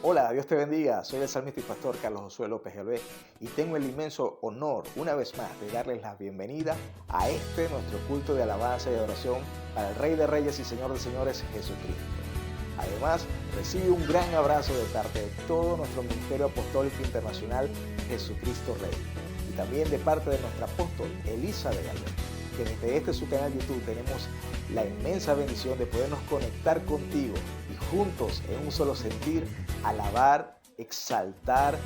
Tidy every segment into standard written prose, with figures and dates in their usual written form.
Hola, Dios te bendiga. Soy el salmista y pastor Carlos Josué López Galvez y tengo el inmenso honor, una vez más, de darles la bienvenida a nuestro culto de alabanza y adoración para el Rey de Reyes y Señor de Señores, Jesucristo. Además, recibe un gran abrazo de parte de todo nuestro Ministerio Apostólico Internacional, Jesucristo Rey, y también de parte de nuestra apóstol, Elizabeth Galvez, que desde su canal YouTube tenemos la inmensa bendición de podernos conectar contigo y juntos en un solo sentir alabar, exaltar,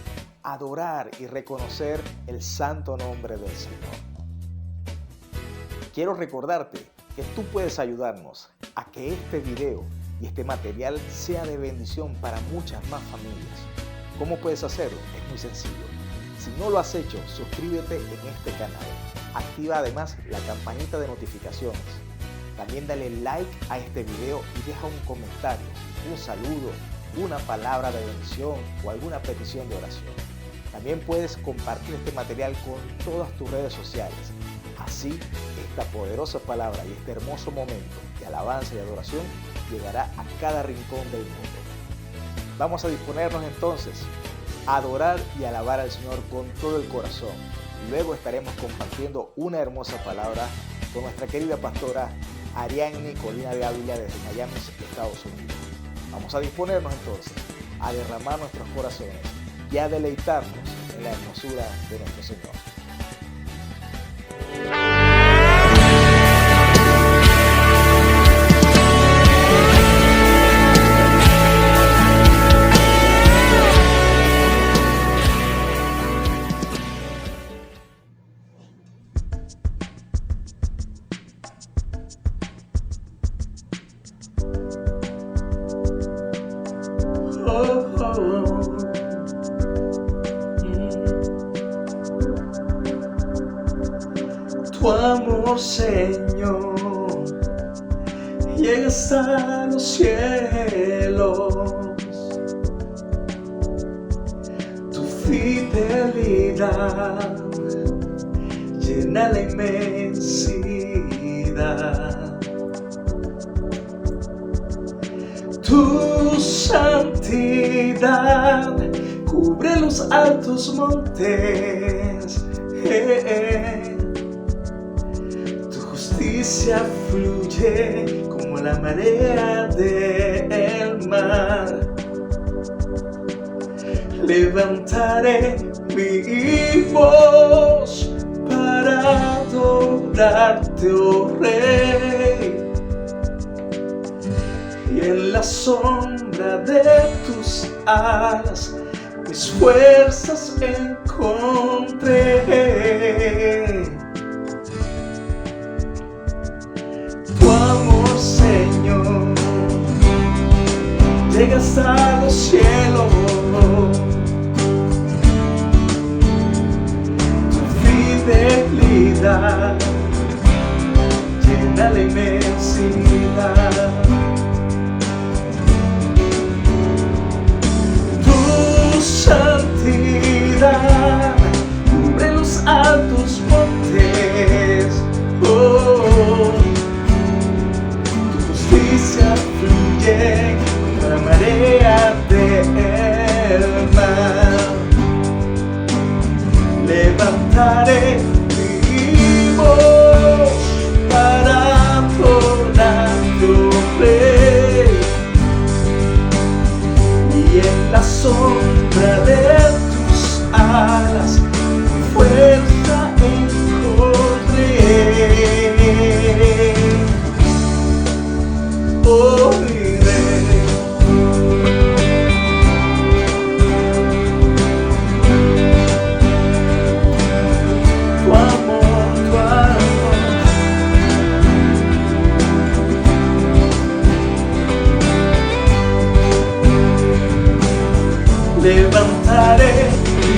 adorar y reconocer el santo nombre del Señor. Quiero recordarte que tú puedes ayudarnos a que este video y este material sea de bendición para muchas más familias. ¿Cómo puedes hacerlo? Es muy sencillo. Si no lo has hecho, suscríbete en este canal. Activa además la campanita de notificaciones. También dale like a este video y deja un comentario, un saludo, una palabra de bendición o alguna petición de oración. También puedes compartir este material con todas tus redes sociales. Así, esta poderosa palabra y este hermoso momento de alabanza y adoración llegará a cada rincón del mundo. Vamos a disponernos entonces a adorar y alabar al Señor con todo el corazón. Luego estaremos compartiendo una hermosa palabra con nuestra querida pastora Ariadne Colina de Ávila desde Miami, Estados Unidos. Vamos a disponernos entonces a derramar nuestros corazones y a deleitarnos en la hermosura de nuestro Señor. Tu amor, Señor, llega hasta los cielos. Tu fidelidad llena la inmensidad. Tu santidad cubre los altos montes. Tu justicia fluye como la marea del mar. Levantaré mi voz para adorarte, oh Rey. Y en la sombra de tus alas mis fuerzas encontré. Tu amor, Señor, llega hasta los cielos. Tu fidelidad llena la inmensidad. Santidad cubre los altos montes. Oh, tu justicia fluye como la marea del mar. Levantaré mi voz para adorarte, oh Rey. Y en la sombra de tus alas mi fuerza encontré. Oh, mi Rey. Tu amor, tu amor. Levantaré mi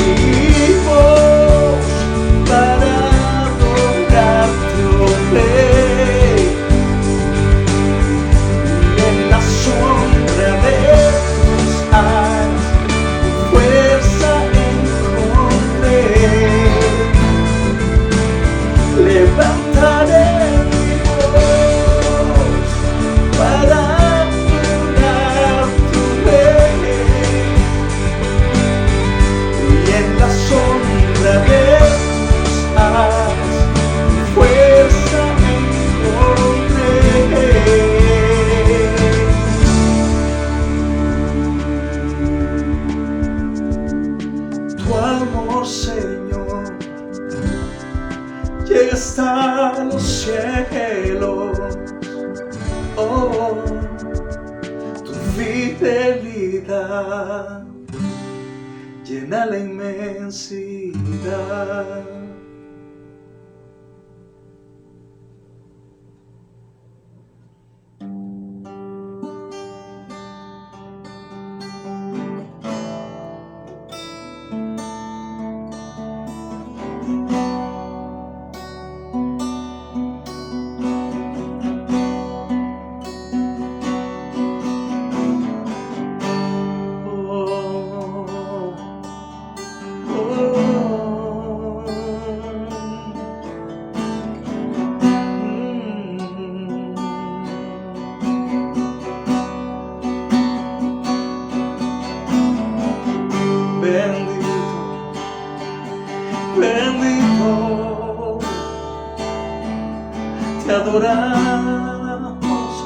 voz para adorarte, oh Rey. Y en la sombra de tus alas mi fuerza encontré. Levantaré mi voz para adorarte, oh Rey. cielos, oh, tu fidelidad llena la inmensidad. Bendito, te adoramos,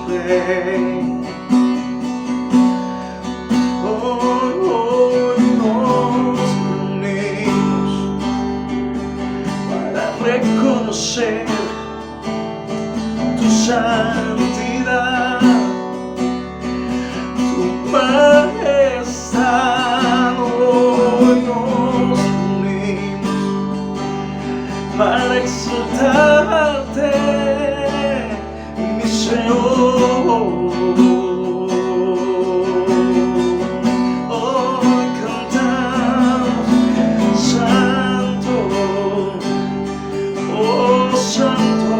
Rey. Hoy nos reunimos para reconocer tu santidad, tu majestad. Hoy nos reunimos para exaltarte, mi Señor. Hoy cantamos, Santo, oh Santo,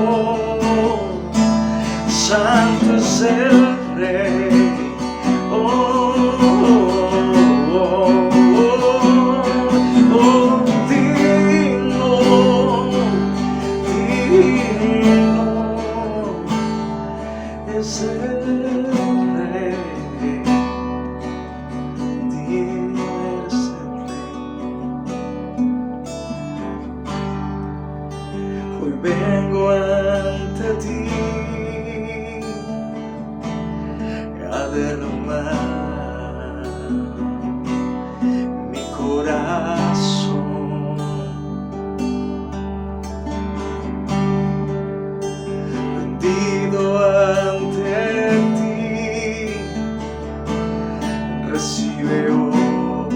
Santo es el Rey. Oh, oh, oh, oh, digno, digno es el Rey, digno es el Rey. Hoy vengo ante ti a derramar mi corazón, rendido ante ti. Recibe hoy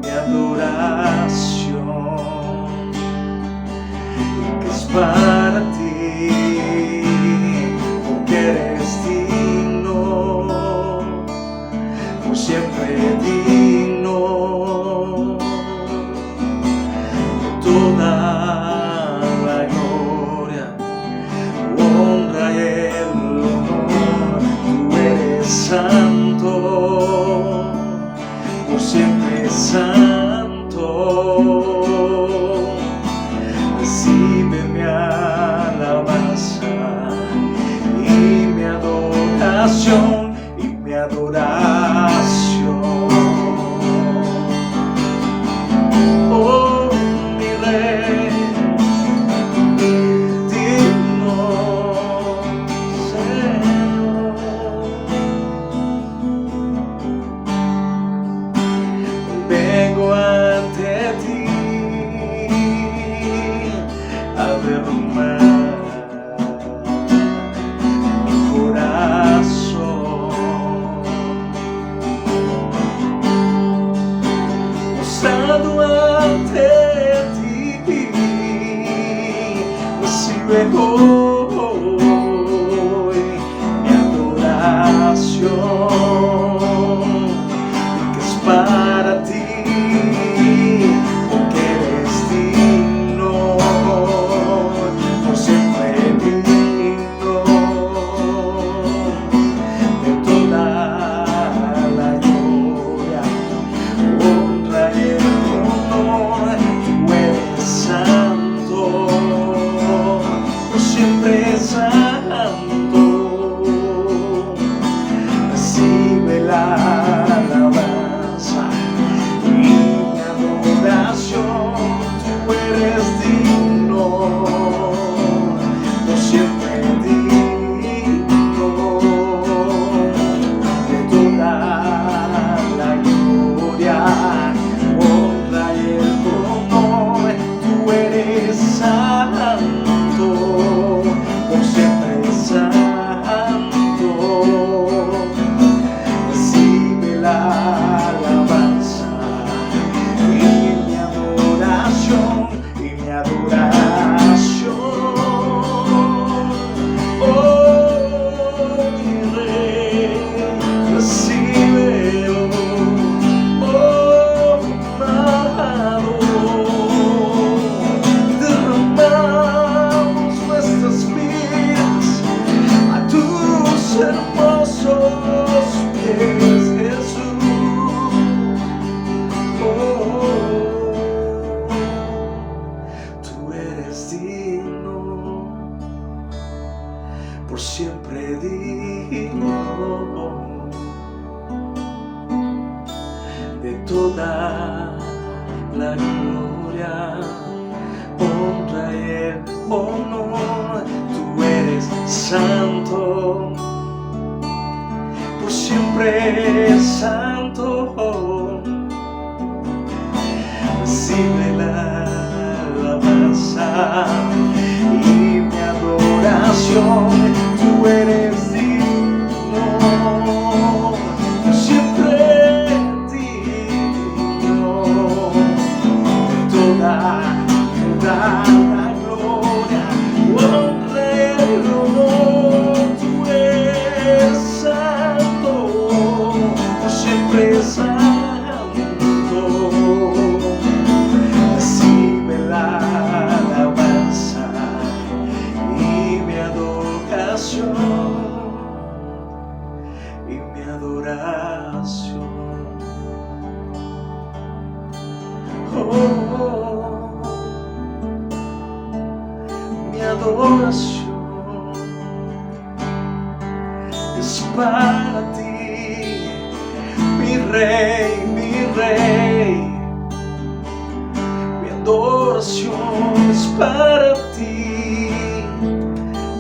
mi adoración, que es para ti, porque eres digno, por siempre digno de toda la gloria, honra y el honor. Tú eres santo, por siempre santo. Recibe mi alabanza y mi adoración, y mi adoración. Oh, mi Rey, digno Señor. Vengo ante ti a derramar mi corazón, mostrando ante ti. Recibe hoy mi adoración, que es para ti, porque eres digno, por siempre digno de toda la gloria, honra y el honor. Tú eres santo, por siempre alabanza y mi adoración, y mi adoración. Oh, mi Rey, recíbelo. Oh, amado, derramamos nuestras vidas a tus hermosos pies, Jesús. Tú eres digno, por siempre digno de toda la gloria, honra y el honor. Tú eres santo, por siempre santo. Recibe la alabanza y mi adoración. Tú eres digno, por siempre digno de toda la gloria, honra y el honor. Tú eres santo, por siempre santo. Recibe la alabanza y mi adoración, y mi adoración. Mi adoración es para ti, mi Rey, mi Rey. Mi adoración es para ti,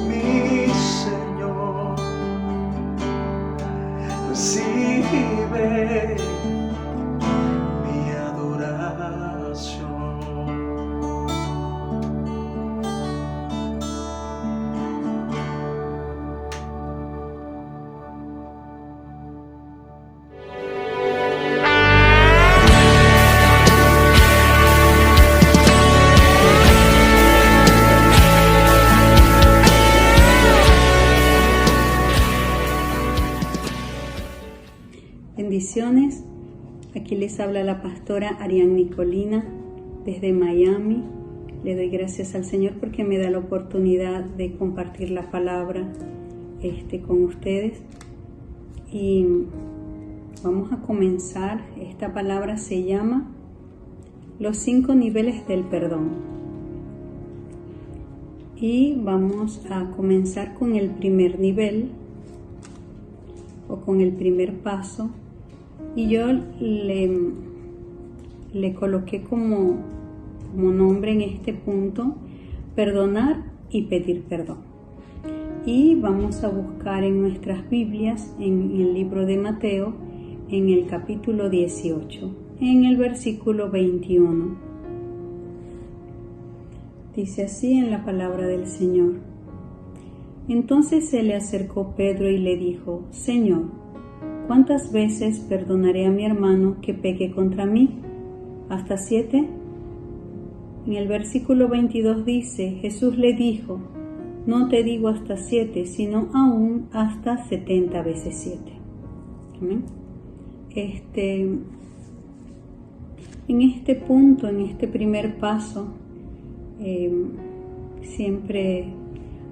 mi Señor. Recibe mi adoración. Bendiciones, aquí les habla la pastora Ariadne Colina desde Miami. Le doy gracias al Señor porque me da la oportunidad de compartir la palabra con ustedes. Y vamos a comenzar. Esta palabra se llama Los 5 niveles del perdón. Y vamos a comenzar con el primer nivel o con el primer paso. Y yo le coloqué como nombre en este punto, perdonar y pedir perdón. Y vamos a buscar en nuestras Biblias, en el libro de Mateo, en el capítulo 18, en el versículo 21. Dice así en la palabra del Señor: Entonces se le acercó Pedro y le dijo: Señor, ¿cuántas veces perdonaré a mi hermano que peque contra mí? ¿Hasta 7? En el versículo 22 dice: Jesús le dijo: No te digo hasta 7, sino aún hasta 70 veces 7. ¿Amén? En este punto, en este primer paso, siempre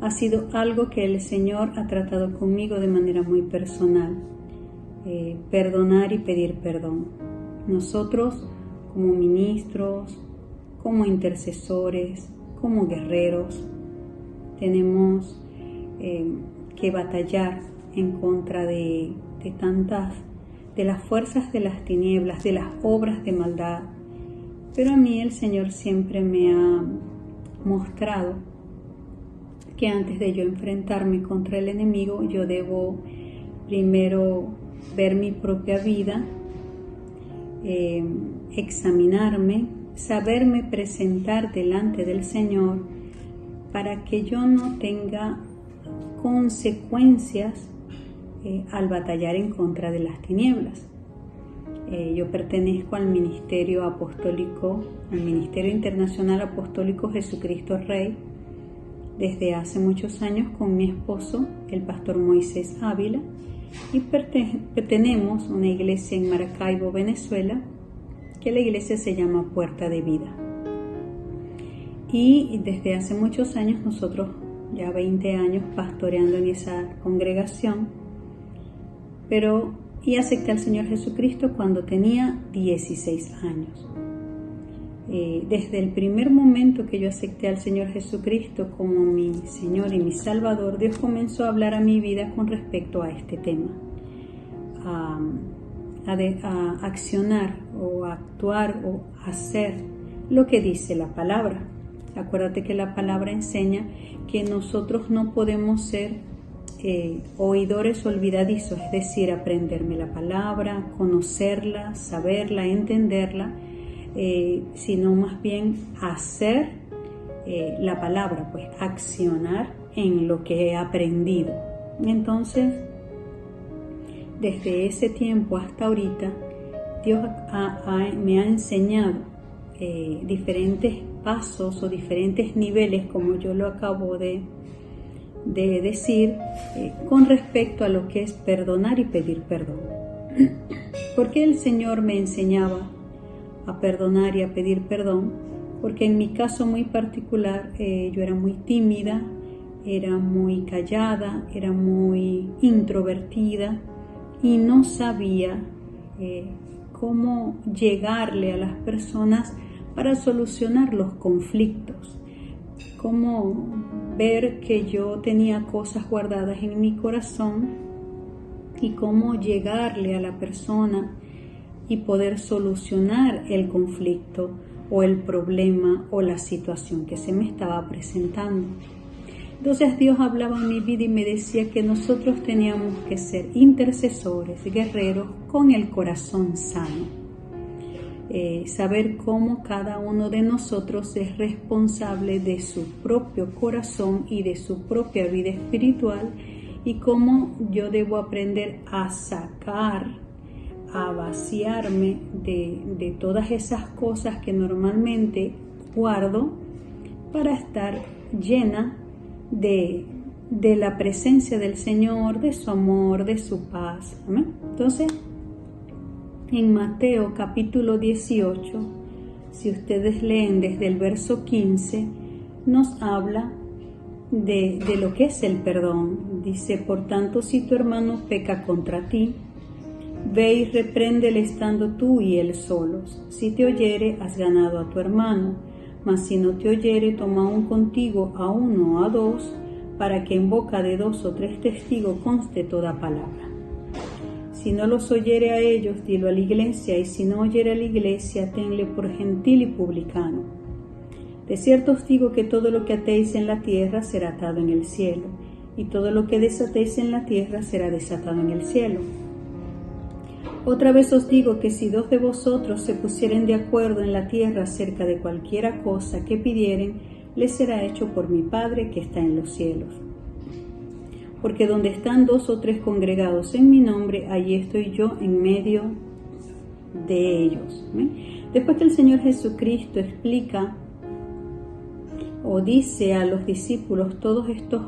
ha sido algo que el Señor ha tratado conmigo de manera muy personal. Perdonar y pedir perdón. Nosotros, como ministros, como intercesores, como guerreros, tenemos que batallar en contra de las fuerzas de las tinieblas, de las obras de maldad. Pero a mí el Señor siempre me ha mostrado que antes de yo enfrentarme contra el enemigo, yo debo primero ver mi propia vida, examinarme, saberme presentar delante del Señor para que yo no tenga consecuencias al batallar en contra de las tinieblas. Yo pertenezco al Ministerio Apostólico, al Ministerio Internacional Apostólico Jesucristo Rey, desde hace muchos años con mi esposo, el pastor Moisés Ávila, y tenemos una iglesia en Maracaibo, Venezuela, que la iglesia se llama Puerta de Vida. Y desde hace muchos años, nosotros ya 20 años pastoreando en esa congregación, y acepté al Señor Jesucristo cuando tenía 16 años. Desde el primer momento que yo acepté al Señor Jesucristo como mi Señor y mi Salvador, Dios comenzó a hablar a mi vida con respecto a este tema, a accionar o a actuar o hacer lo que dice la palabra. Acuérdate que la palabra enseña que nosotros no podemos ser oidores olvidadizos, es decir, aprenderme la palabra, conocerla, saberla, entenderla, sino más bien hacer la palabra, pues accionar en lo que he aprendido. Entonces, desde ese tiempo hasta ahorita, Dios me ha enseñado diferentes pasos o diferentes niveles, como yo lo acabo de decir, con respecto a lo que es perdonar y pedir perdón. ¿Por qué el Señor me enseñaba a perdonar y a pedir perdón? Porque en mi caso muy particular, yo era muy tímida, era muy callada, era muy introvertida y no sabía cómo llegarle a las personas para solucionar los conflictos, cómo ver que yo tenía cosas guardadas en mi corazón y cómo llegarle a la persona y poder solucionar el conflicto o el problema o la situación que se me estaba presentando. Entonces Dios hablaba en mi vida y me decía que nosotros teníamos que ser intercesores, guerreros con el corazón sano. Saber cómo cada uno de nosotros es responsable de su propio corazón y de su propia vida espiritual, y cómo yo debo aprender a sacar, a vaciarme de todas esas cosas que normalmente guardo para estar llena de la presencia del Señor, de su amor, de su paz. ¿Amén? Entonces, en Mateo capítulo 18, si ustedes leen desde el verso 15, nos habla de lo que es el perdón. Dice: por tanto, si tu hermano peca contra ti, ve y repréndele estando tú y él solos. Si te oyere, has ganado a tu hermano. Mas si no te oyere, toma aún contigo a uno o a dos, para que en boca de 2 o 3 testigos conste toda palabra. Si no los oyere a ellos, dilo a la iglesia, y si no oyere a la iglesia, tenle por gentil y publicano. De cierto os digo que todo lo que atéis en la tierra será atado en el cielo, y todo lo que desatéis en la tierra será desatado en el cielo. Otra vez os digo que si 2 de vosotros se pusieren de acuerdo en la tierra acerca de cualquiera cosa que pidieren, les será hecho por mi Padre que está en los cielos. Porque donde están 2 o 3 congregados en mi nombre, allí estoy yo en medio de ellos. Después que el Señor Jesucristo explica o dice a los discípulos todos estos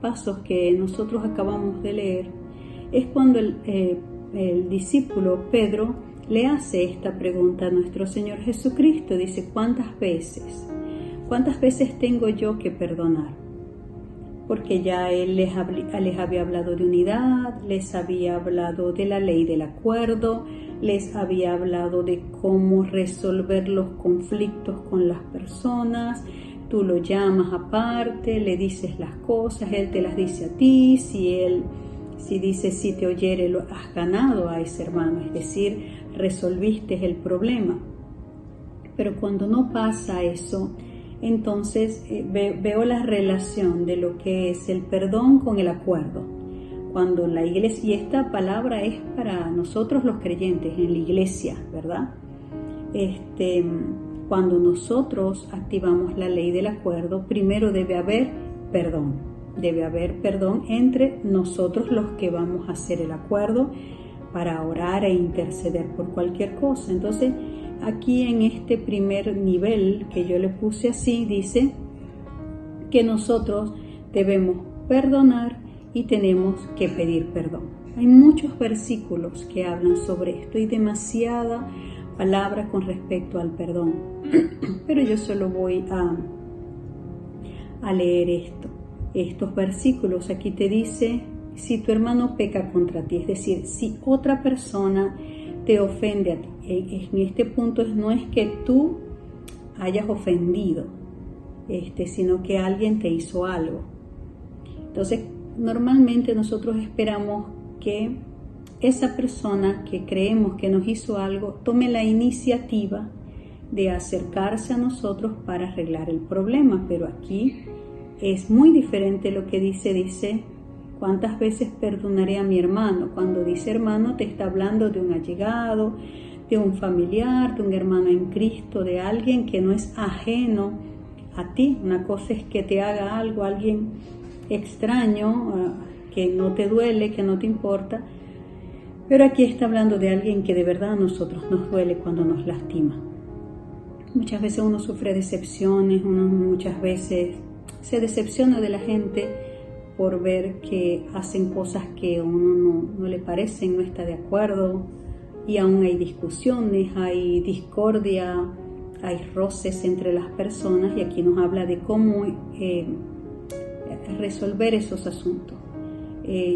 pasos que nosotros acabamos de leer, es cuando el discípulo Pedro le hace esta pregunta a nuestro Señor Jesucristo. Dice: ¿cuántas veces tengo yo que perdonar? Porque ya Él les había hablado de unidad, les había hablado de la ley del acuerdo, les había hablado de cómo resolver los conflictos con las personas. Tú lo llamas aparte, le dices las cosas, Él te las dice a ti. Si dice si te oyere, lo has ganado a ese hermano, es decir, resolviste el problema. Pero cuando no pasa eso, entonces veo la relación de lo que es el perdón con el acuerdo. Cuando la iglesia, y esta palabra es para nosotros los creyentes en la iglesia, ¿verdad? Cuando nosotros activamos la ley del acuerdo, primero debe haber perdón. Debe haber perdón entre nosotros los que vamos a hacer el acuerdo, para orar e interceder por cualquier cosa. Entonces, aquí en este primer nivel que yo le puse así, dice que nosotros debemos perdonar y tenemos que pedir perdón. Hay muchos versículos que hablan sobre esto y demasiada palabra con respecto al perdón. Pero yo solo voy a leer estos versículos. Aquí te dice, si tu hermano peca contra ti, es decir, si otra persona te ofende a ti. En este punto no es que tú hayas ofendido, sino que alguien te hizo algo. Entonces, normalmente nosotros esperamos que esa persona que creemos que nos hizo algo tome la iniciativa de acercarse a nosotros para arreglar el problema, pero aquí es muy diferente lo que dice, ¿cuántas veces perdonaré a mi hermano? Cuando dice hermano te está hablando de un allegado, de un familiar, de un hermano en Cristo, de alguien que no es ajeno a ti. Una cosa es que te haga algo, alguien extraño, que no te duele, que no te importa, pero aquí está hablando de alguien que de verdad a nosotros nos duele cuando nos lastima. Muchas veces uno sufre decepciones, uno muchas veces se decepciona de la gente por ver que hacen cosas que a uno no le parecen, no está de acuerdo, y aún hay discusiones, hay discordia, hay roces entre las personas, y aquí nos habla de cómo resolver esos asuntos.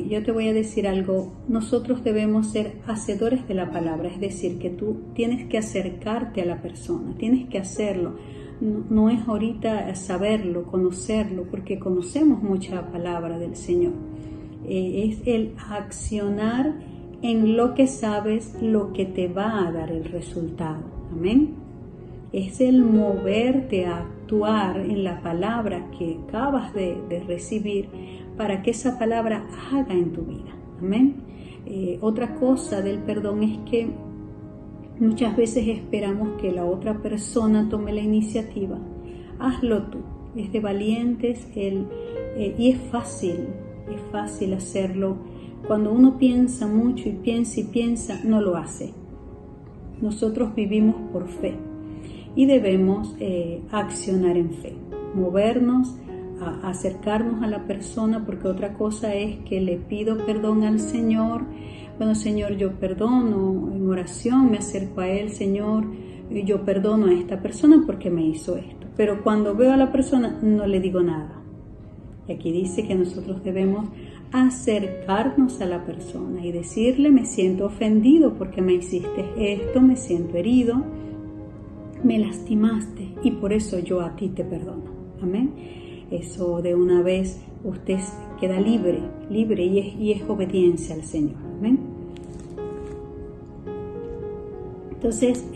Yo te voy a decir algo, nosotros debemos ser hacedores de la palabra, es decir, que tú tienes que acercarte a la persona, tienes que hacerlo. No es ahorita saberlo, conocerlo, porque conocemos mucha palabra del Señor. Es el accionar en lo que sabes, lo que te va a dar el resultado. Amén. Es el moverte a actuar en la palabra que acabas de recibir para que esa palabra haga en tu vida. Amén. Otra cosa del perdón es que muchas veces esperamos que la otra persona tome la iniciativa. Hazlo tú. Es de valientes y es fácil hacerlo. Cuando uno piensa mucho y piensa, no lo hace. Nosotros vivimos por fe y debemos accionar en fe, movernos, acercarnos a la persona, porque otra cosa es que le pido perdón al Señor. Bueno, Señor, yo perdono, en oración me acerco a Él, Señor, yo perdono a esta persona porque me hizo esto. Pero cuando veo a la persona no le digo nada. Y aquí dice que nosotros debemos acercarnos a la persona y decirle, me siento ofendido porque me hiciste esto, me siento herido, me lastimaste y por eso yo a ti te perdono. Amén. Eso de una vez usted queda libre y es obediencia al Señor. Amén. Entonces,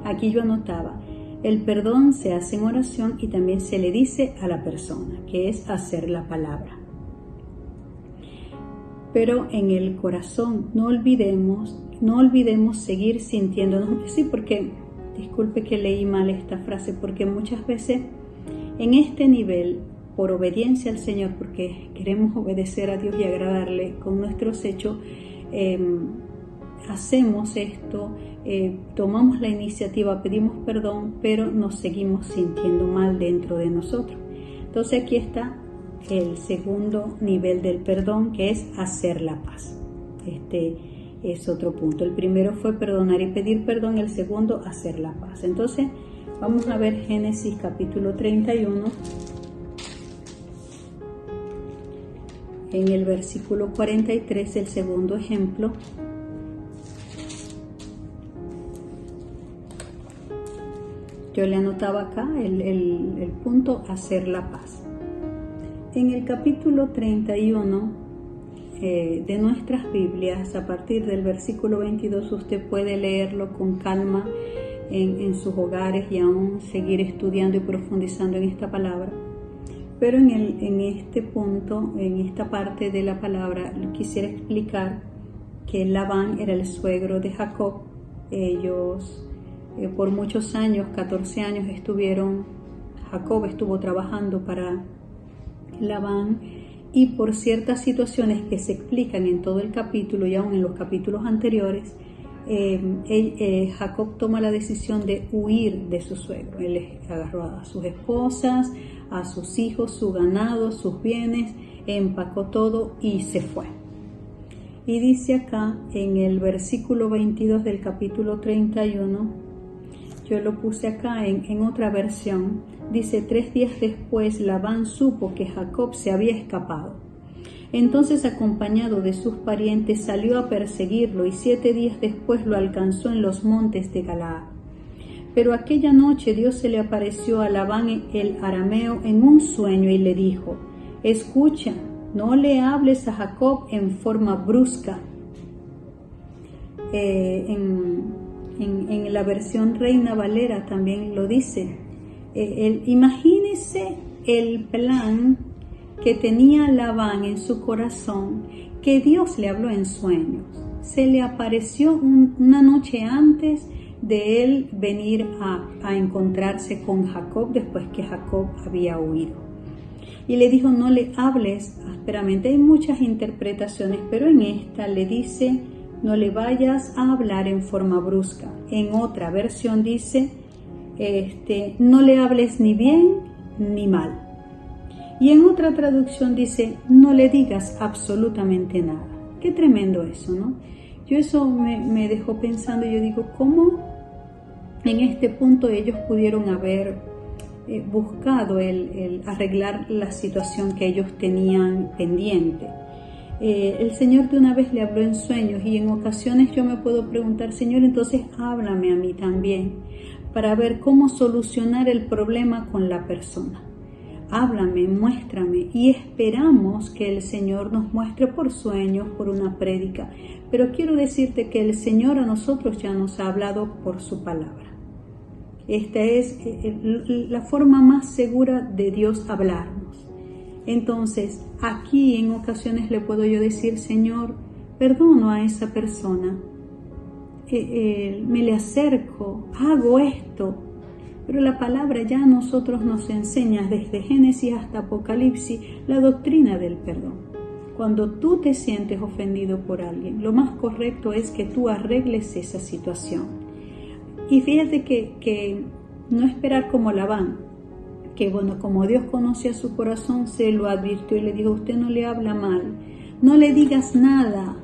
aquí yo anotaba, el perdón se hace en oración y también se le dice a la persona, que es hacer la palabra. Pero en el corazón no olvidemos seguir sintiéndonos. Sí, porque, disculpe que leí mal esta frase, porque muchas veces en este nivel, por obediencia al Señor, porque queremos obedecer a Dios y agradarle con nuestros hechos, hacemos esto, tomamos la iniciativa, pedimos perdón, pero nos seguimos sintiendo mal dentro de nosotros. Entonces aquí está el segundo nivel del perdón, que es hacer la paz. Este es otro punto. El primero fue perdonar y pedir perdón, el segundo hacer la paz. Entonces vamos a ver Génesis capítulo 31. En el versículo 43, el segundo ejemplo. Yo le anotaba acá el punto hacer la paz. En el capítulo 31 de nuestras Biblias, a partir del versículo 22, usted puede leerlo con calma en sus hogares y aún seguir estudiando y profundizando en esta palabra. Pero en este punto, en esta parte de la palabra, quisiera explicar que Labán era el suegro de Jacob. Ellos por muchos años, 14 años Jacob estuvo trabajando para Labán y por ciertas situaciones que se explican en todo el capítulo y aún en los capítulos anteriores, Jacob toma la decisión de huir de su suegro. Él agarró a sus esposas, a sus hijos, su ganado, sus bienes, empacó todo y se fue. Y dice acá en el versículo 22 del capítulo 31, yo lo puse acá en otra versión, dice: 3 días después Labán supo que Jacob se había escapado. Entonces, acompañado de sus parientes, salió a perseguirlo y 7 días después lo alcanzó en los montes de Galaad. Pero aquella noche Dios se le apareció a Labán el arameo en un sueño y le dijo: escucha, no le hables a Jacob en forma brusca. En la versión Reina Valera también lo dice. Imagínese el plan que tenía Labán en su corazón, que Dios le habló en sueños. Se le apareció una noche antes de él venir a encontrarse con Jacob después que Jacob había huido. Y le dijo: no le hables ásperamente. Hay muchas interpretaciones, pero en esta le dice: no le vayas a hablar en forma brusca. En otra versión dice: no le hables ni bien ni mal. Y en otra traducción dice: no le digas absolutamente nada. Qué tremendo eso, ¿no? Yo eso me dejó pensando. Yo digo, ¿cómo en este punto ellos pudieron haber buscado el arreglar la situación que ellos tenían pendiente? El Señor de una vez le habló en sueños, y en ocasiones yo me puedo preguntar: Señor, entonces háblame a mí también para ver cómo solucionar el problema con la persona. Háblame, muéstrame, y esperamos que el Señor nos muestre por sueños, por una prédica. Pero quiero decirte que el Señor a nosotros ya nos ha hablado por su palabra. Esta es la forma más segura de Dios hablarnos. Entonces, aquí en ocasiones le puedo yo decir: Señor, perdono a esa persona, me le acerco, hago esto. Pero la palabra ya a nosotros nos enseña desde Génesis hasta Apocalipsis la doctrina del perdón. Cuando tú te sientes ofendido por alguien, lo más correcto es que tú arregles esa situación. Y fíjate que no esperar como Labán, que bueno, como Dios conocía su corazón, se lo advirtió y le dijo: usted no le habla mal, no le digas nada,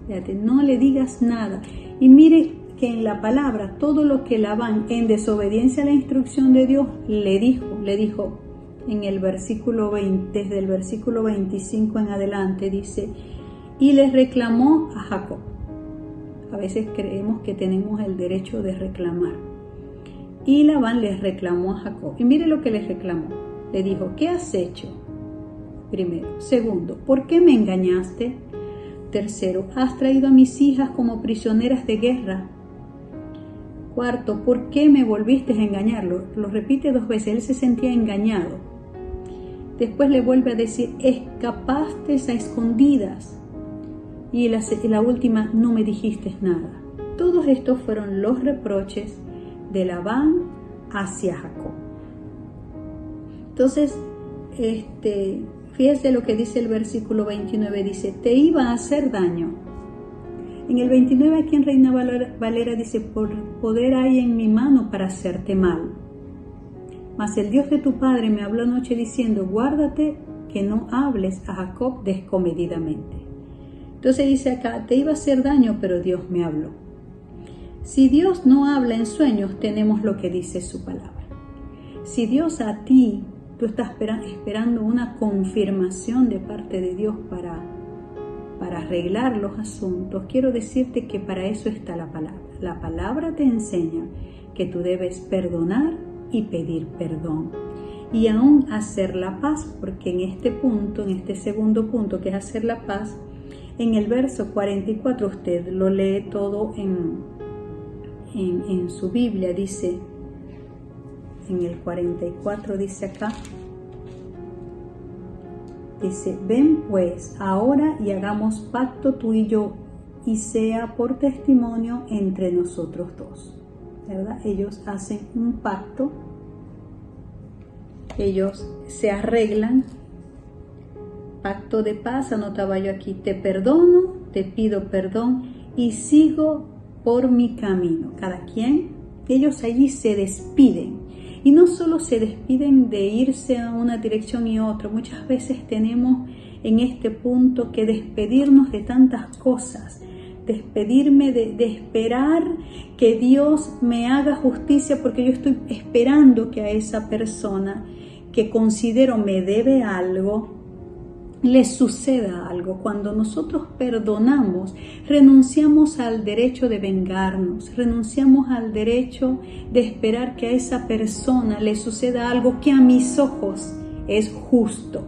fíjate, no le digas nada. Y mire que en la palabra, todo lo que Labán, en desobediencia a la instrucción de Dios, le dijo en el versículo 20, desde el versículo 25 en adelante, dice: y le reclamó a Jacob. A veces creemos que tenemos el derecho de reclamar. Y Labán le reclamó a Jacob. Y mire lo que le reclamó. Le dijo: ¿qué has hecho? Primero. Segundo, ¿por qué me engañaste? Tercero, has traído a mis hijas como prisioneras de guerra. Cuarto, ¿por qué me volviste a engañarlo? Lo repite 2 veces. Él se sentía engañado. Después le vuelve a decir: escapaste a escondidas. Y la última: no me dijiste nada. Todos estos fueron los reproches de Labán hacia Jacob. Entonces, fíjese lo que dice el versículo 29. Dice: te iba a hacer daño. En el 29, aquí en Reina Valera dice: por poder hay en mi mano para hacerte mal. Mas el Dios de tu padre me habló anoche diciendo: guárdate que no hables a Jacob descomedidamente. Entonces dice acá: te iba a hacer daño, pero Dios me habló. Si Dios no habla en sueños, tenemos lo que dice su palabra. Si Dios a ti, tú estás esperando una confirmación de parte de Dios para arreglar los asuntos, quiero decirte que para eso está la palabra. La palabra te enseña que tú debes perdonar y pedir perdón. Y aún hacer la paz, porque en este punto, en este segundo punto que es hacer la paz, en el verso 44 usted lo lee todo en su Biblia. Dice, en el 44 dice acá, dice: ven pues ahora y hagamos pacto tú y yo, y sea por testimonio entre nosotros dos. ¿Verdad? Ellos hacen un pacto, ellos se arreglan pacto de paz, anotaba yo aquí, te perdono, te pido perdón y sigo por mi camino. Cada quien, ellos allí se despiden. Y no solo se despiden de irse a una dirección y otra, muchas veces tenemos en este punto que despedirnos de tantas cosas, despedirme de esperar que Dios me haga justicia porque yo estoy esperando que a esa persona que considero me debe algo, le suceda algo. Cuando nosotros perdonamos, renunciamos al derecho de vengarnos, renunciamos al derecho de esperar que a esa persona le suceda algo que a mis ojos es justo.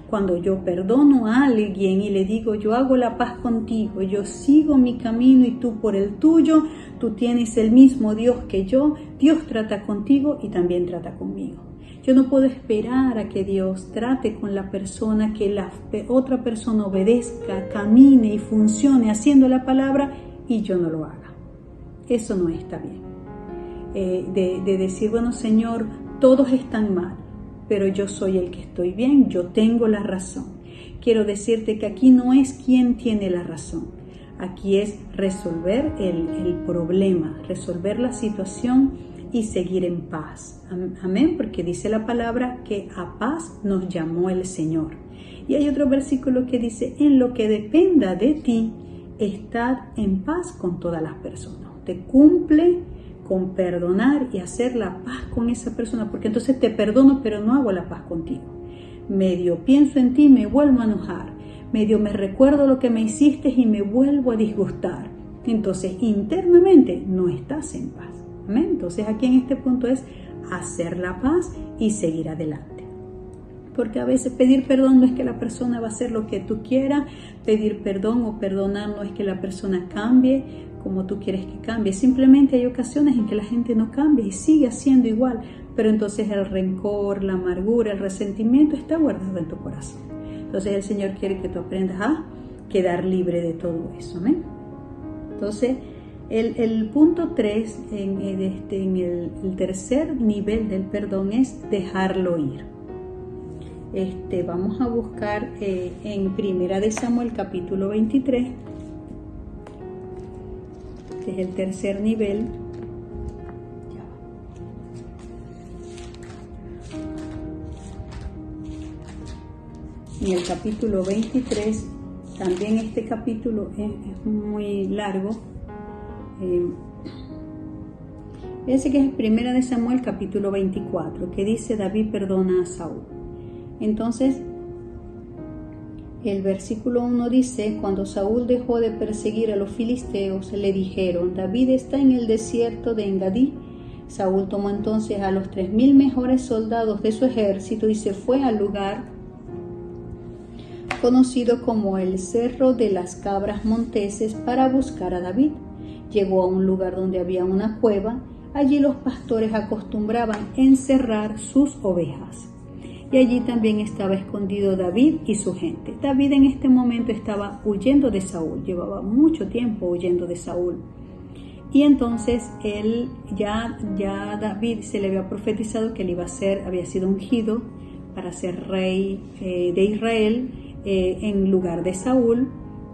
Cuando yo perdono a alguien y le digo, yo hago la paz contigo, yo sigo mi camino y tú por el tuyo, tú tienes el mismo Dios que yo, Dios trata contigo y también trata conmigo. Yo no puedo esperar a que Dios trate con la persona, que la otra persona obedezca, camine y funcione haciendo la palabra y yo no lo haga. Eso no está bien. De decir, bueno, Señor, todos están mal, pero yo soy el que estoy bien, yo tengo la razón. Quiero decirte que aquí no es quién tiene la razón. Aquí es resolver el problema, resolver la situación y seguir en paz. Amén, porque dice la palabra que a paz nos llamó el Señor. Y hay otro versículo que dice, en lo que dependa de ti, estad en paz con todas las personas. Te cumple con perdonar y hacer la paz con esa persona, porque entonces te perdono, pero no hago la paz contigo. Medio pienso en ti, me vuelvo a enojar. Medio me recuerdo lo que me hiciste y me vuelvo a disgustar. Entonces, internamente no estás en paz. ¿Amén? Entonces, aquí en este punto es hacer la paz y seguir adelante. Porque a veces pedir perdón no es que la persona va a hacer lo que tú quieras. Pedir perdón o perdonar no es que la persona cambie como tú quieres que cambie. Simplemente hay ocasiones en que la gente no cambia y sigue haciendo igual. Pero entonces el rencor, la amargura, el resentimiento está guardado en tu corazón. Entonces el Señor quiere que tú aprendas a quedar libre de todo eso. ¿Amén? Entonces, el punto 3 en el tercer nivel del perdón es dejarlo ir. Vamos a buscar en Primera de Samuel capítulo 23, que es el tercer nivel. En el capítulo 23, también este capítulo es muy largo. Fíjense que es Primera de Samuel capítulo 24, que dice David perdona a Saúl. Entonces, el versículo 1 dice, cuando Saúl dejó de perseguir a los filisteos, le dijeron, David está en el desierto de Engadí. Saúl tomó entonces a los 3,000 mejores soldados de su ejército y se fue al lugar conocido como el Cerro de las Cabras Monteses para buscar a David. Llegó a un lugar donde había una cueva. Allí los pastores acostumbraban encerrar sus ovejas. Y allí también estaba escondido David y su gente. David en este momento estaba huyendo de Saúl. Llevaba mucho tiempo huyendo de Saúl. Y entonces él ya David se le había profetizado que él había sido ungido para ser rey de Israel en lugar de Saúl.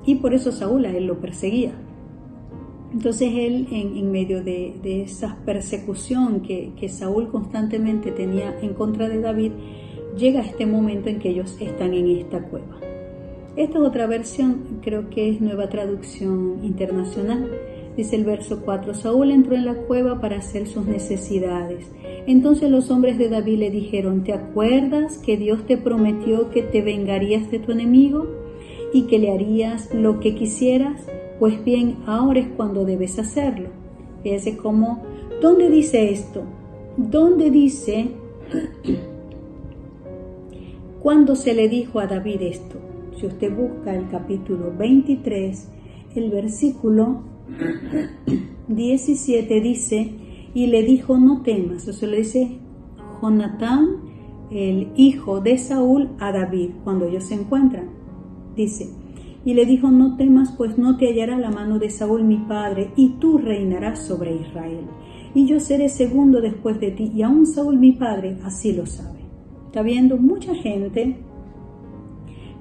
Y por eso Saúl a él lo perseguía. Entonces él, en medio de esa persecución que Saúl constantemente tenía en contra de David, llega este momento en que ellos están en esta cueva. Esta es otra versión, creo que es Nueva Traducción Internacional. Dice el verso 4, Saúl entró en la cueva para hacer sus necesidades. Entonces los hombres de David le dijeron, ¿te acuerdas que Dios te prometió que te vengarías de tu enemigo y que le harías lo que quisieras? Pues bien, ahora es cuando debes hacerlo. Fíjese cómo, ¿dónde dice esto? ¿Dónde dice cuándo se le dijo a David esto? Si usted busca el capítulo 23, el versículo 17 dice, y le dijo, no temas. Eso le dice Jonatán, el hijo de Saúl, a David, cuando ellos se encuentran. Dice, y le dijo, no temas, pues no te hallará la mano de Saúl mi padre, y tú reinarás sobre Israel. Y yo seré segundo después de ti, y aún Saúl mi padre así lo sabe. Está viendo mucha gente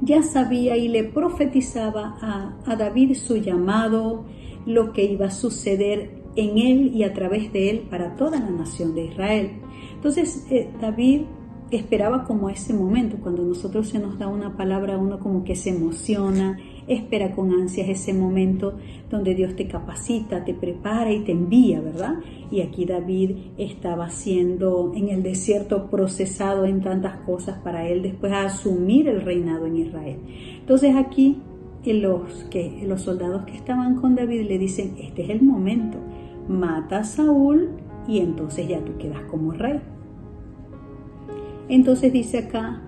ya sabía y le profetizaba a David su llamado, lo que iba a suceder en él y a través de él para toda la nación de Israel. Entonces David esperaba como ese momento, cuando nosotros se nos da una palabra, uno como que se emociona, espera con ansias ese momento donde Dios te capacita, te prepara y te envía, ¿verdad? Y aquí David estaba siendo en el desierto procesado en tantas cosas para él después asumir el reinado en Israel. Entonces aquí los soldados que estaban con David le dicen, este es el momento, mata a Saúl y entonces ya tú quedas como rey. Entonces dice acá,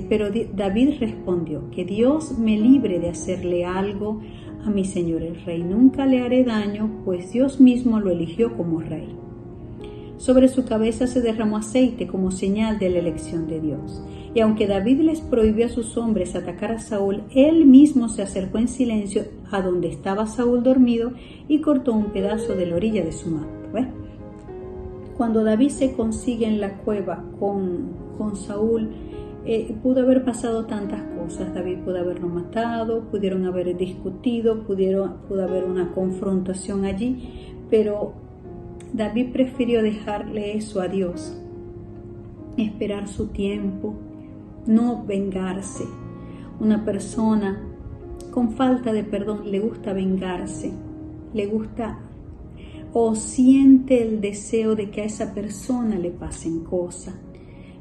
pero David respondió, que Dios me libre de hacerle algo a mi señor el rey. Nunca le haré daño, pues Dios mismo lo eligió como rey. Sobre su cabeza se derramó aceite como señal de la elección de Dios. Y aunque David les prohibió a sus hombres atacar a Saúl, él mismo se acercó en silencio a donde estaba Saúl dormido y cortó un pedazo de la orilla de su manto. Cuando David se consigue en la cueva con Saúl, pudo haber pasado tantas cosas. David pudo haberlo matado, pudieron haber discutido, pudo haber una confrontación allí, pero David prefirió dejarle eso a Dios, esperar su tiempo, no vengarse. Una persona con falta de perdón le gusta vengarse, le gusta o siente el deseo de que a esa persona le pasen cosas.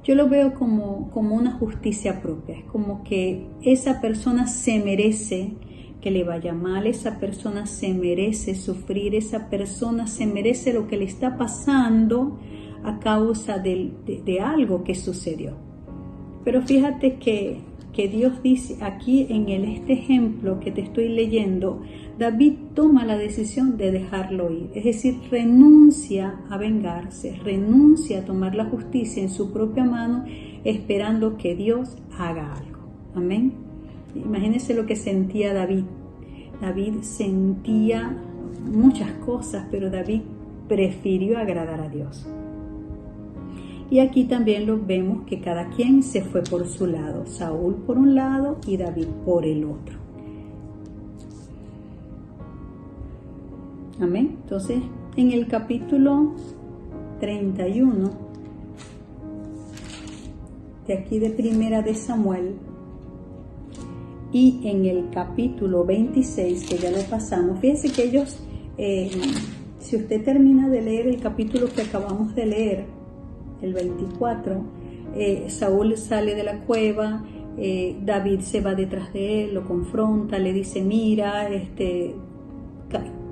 Yo lo veo como una justicia propia, es como que esa persona se merece que le vaya mal, esa persona se merece sufrir, esa persona se merece lo que le está pasando a causa de algo que sucedió. Pero fíjate que Dios dice aquí en este ejemplo que te estoy leyendo, David toma la decisión de dejarlo ir, es decir, renuncia a vengarse, renuncia a tomar la justicia en su propia mano, esperando que Dios haga algo. Amén. Imagínense lo que sentía David. David sentía muchas cosas, pero David prefirió agradar a Dios. Y aquí también lo vemos que cada quien se fue por su lado, Saúl por un lado y David por el otro. Amén. Entonces, en el capítulo 31 de aquí de Primera de Samuel y en el capítulo 26, que ya lo pasamos, fíjense que ellos, si usted termina de leer el capítulo que acabamos de leer, el 24, Saúl sale de la cueva, David se va detrás de él, lo confronta, le dice, mira,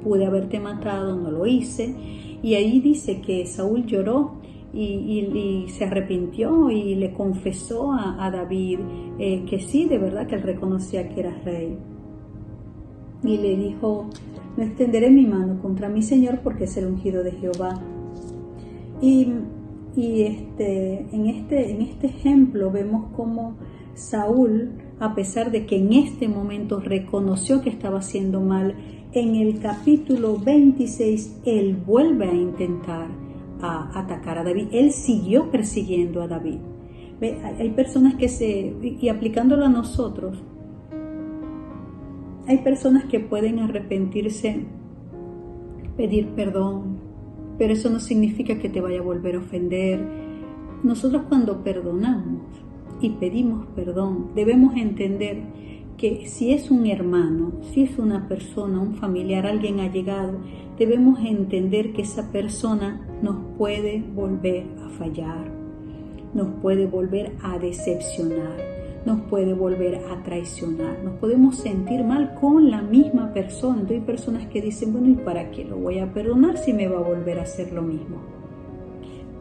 pude haberte matado, no lo hice. Y ahí dice que Saúl lloró y se arrepintió y le confesó a David que sí, de verdad que él reconocía que era rey. Y le dijo, no extenderé mi mano contra mi Señor porque es el ungido de Jehová. Y en este ejemplo vemos cómo Saúl, a pesar de que en este momento reconoció que estaba haciendo mal, en el capítulo 26 él vuelve a intentar atacar a David. Él siguió persiguiendo a David. Hay personas y aplicándolo a nosotros, hay personas que pueden arrepentirse, pedir perdón, pero eso no significa que te vaya a volver a ofender. Nosotros cuando perdonamos y pedimos perdón, debemos entender que si es un hermano, si es una persona, un familiar, alguien allegado, debemos entender que esa persona nos puede volver a fallar, nos puede volver a decepcionar, nos puede volver a traicionar, nos podemos sentir mal con la misma persona. Hay personas que dicen, bueno, ¿y para qué lo voy a perdonar si me va a volver a hacer lo mismo?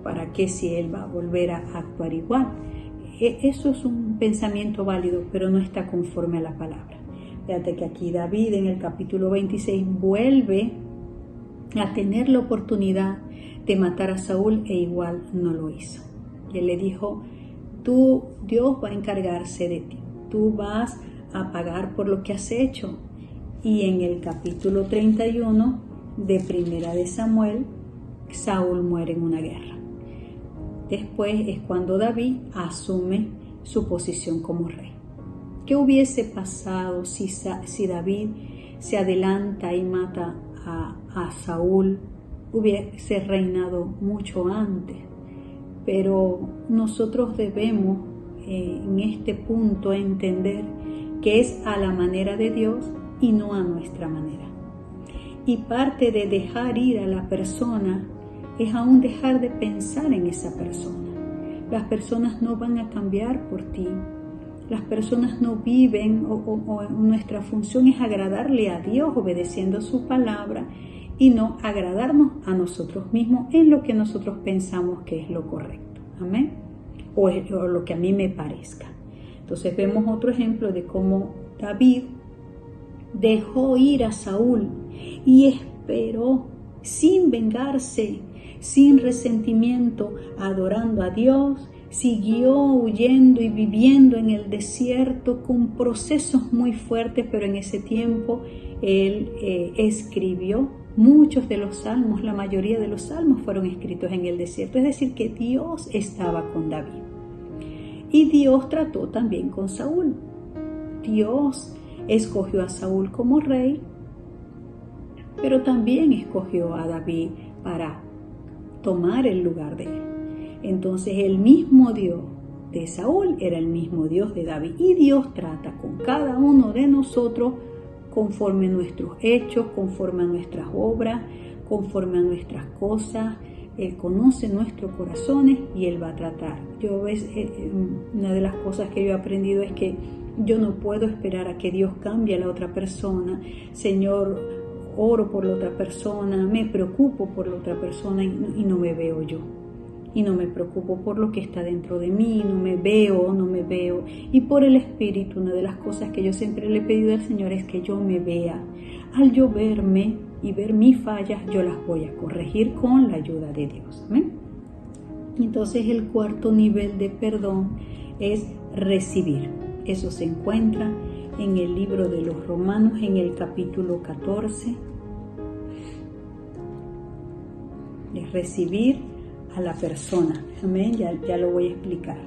¿Para qué si él va a volver a actuar igual? Eso es un pensamiento válido, pero no está conforme a la palabra. Fíjate que aquí David en el capítulo 26 vuelve a tener la oportunidad de matar a Saúl e igual no lo hizo. Y él le dijo, Dios va a encargarse de ti, tú vas a pagar por lo que has hecho. Y en el capítulo 31 de Primera de Samuel, Saúl muere en una guerra. Después es cuando David asume su posición como rey. ¿Qué hubiese pasado si David se adelanta y mata a Saúl? Hubiese reinado mucho antes. Pero nosotros debemos en este punto entender que es a la manera de Dios y no a nuestra manera. Y parte de dejar ir a la persona es aún dejar de pensar en esa persona. Las personas no van a cambiar por ti. Las personas no viven o nuestra función es agradarle a Dios obedeciendo su palabra y no agradarnos a nosotros mismos en lo que nosotros pensamos que es lo correcto. Amén. O lo que a mí me parezca. Entonces vemos otro ejemplo de cómo David dejó ir a Saúl y esperó sin vengarse, sin resentimiento, adorando a Dios. Siguió huyendo y viviendo en el desierto con procesos muy fuertes, pero en ese tiempo él escribió muchos de los salmos. La mayoría de los salmos fueron escritos en el desierto, es decir, que Dios estaba con David. Y Dios trató también con Saúl. Dios escogió a Saúl como rey, pero también escogió a David para tomar el lugar de él. Entonces el mismo Dios de Saúl era el mismo Dios de David. Y Dios trata con cada uno de nosotros conforme a nuestros hechos, conforme a nuestras obras, conforme a nuestras cosas. Él conoce nuestros corazones y Él va a tratar. Una de las cosas que yo he aprendido es que yo no puedo esperar a que Dios cambie a la otra persona. Señor, oro por la otra persona, me preocupo por la otra persona y no me veo yo. Y no me preocupo por lo que está dentro de mí, no me veo. Y por el Espíritu, una de las cosas que yo siempre le he pedido al Señor es que yo me vea. Al yo verme y ver mis fallas, yo las voy a corregir con la ayuda de Dios. ¿Amén? Entonces el cuarto nivel de perdón es recibir. Eso se encuentra en el libro de los Romanos, en el capítulo 14. Es recibir a la persona. Amén, ya lo voy a explicar.